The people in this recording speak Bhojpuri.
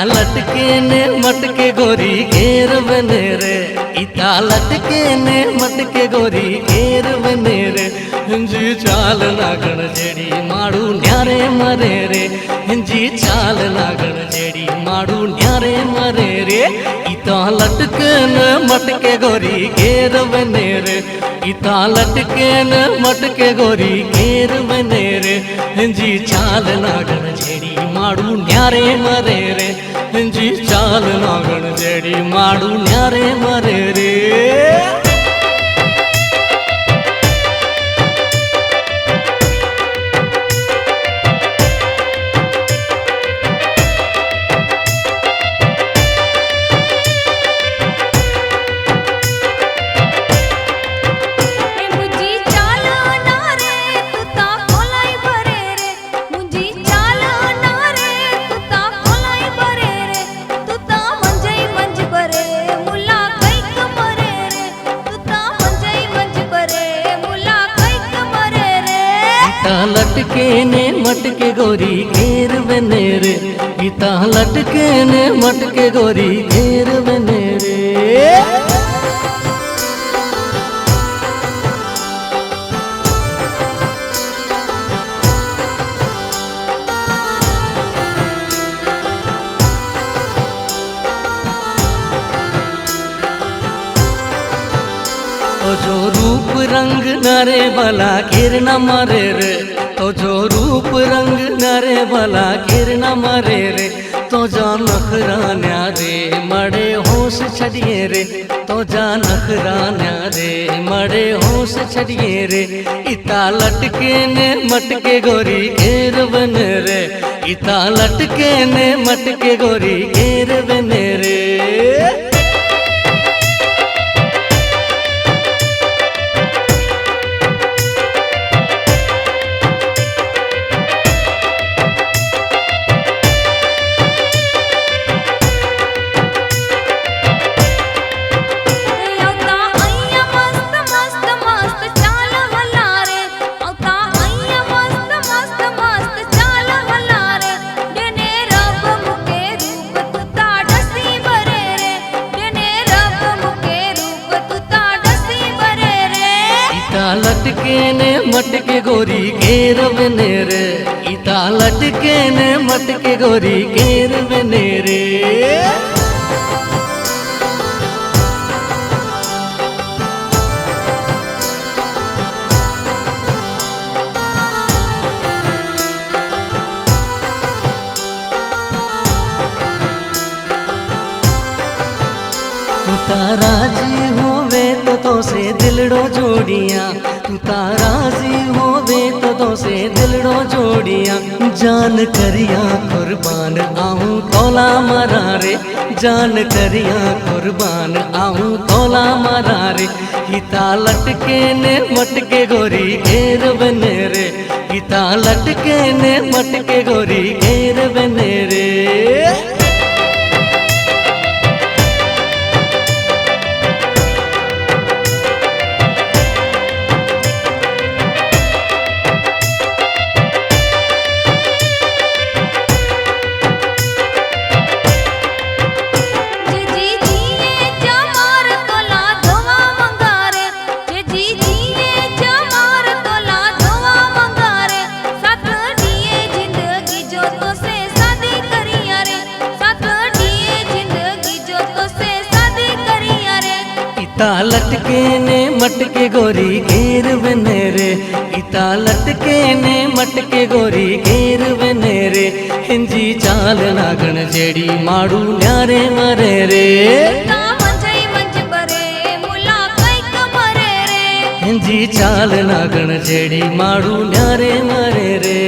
लटके ने मटके गोरी घेर बने रे, इता लटके ने मटके गोरी घेर बने रे। जी चाल लागण जेड़ी माड़ू न्यारे मरे रे, जी चाल लागण जेड़ी माड़ू न्यारे मरे रे। इता लटके ने मटके गोरी घेर बने रे, इता लटके ने मटके गोरी घेर बने रे। जी चाल लागण जेड़ी माड़ू न्यारे मरे रे, जी चाल लागण जेड़ी माड़ू न्यारे मरे रे। लटके ने मटके गोरी घेर बने रे, इता लटके ने मटके गोरी घेर बने रे। तो जो रूप रंग नरे भला घेर न मरे रे, तो जो रूप रंग नरे भला घेर न मरे रे। तो जा नखरान्या रे मड़े होश छड़िए रे, तो जा नखरान्या रे मड़े होश छड़िए रे। इता लटके ने मटके गोरी घेर बने रे, इता लटके ने मटके गोरी घेर बने रे। लटके ने मटके गोरी घेर बने रे, इता लटके ने मटके गोरी घेर बने रे। तू ताराजी होवे तो से दिलड़ो जोड़िया, तू ताराजी होवे तो से दिलड़ो जोड़िया। जान करिया कुर्बान आऊं तोला मरा रे, जान करिया कुर्बान आऊं तोला मरा रे। हिता लटके ने मटके गोरी घेर बने रे, हिता लटके ने मटके गोरी घेर बने रे। इता लटके ने मटके गोरी घेर बने रे, इता लटके ने मटके गोरी घेर बने रे। हिंजी चाल लागण जेड़ी माड़ू न्यारे मरे रे, हिंजी चाल लागण जेड़ी माड़ू न्यारे मरे रे।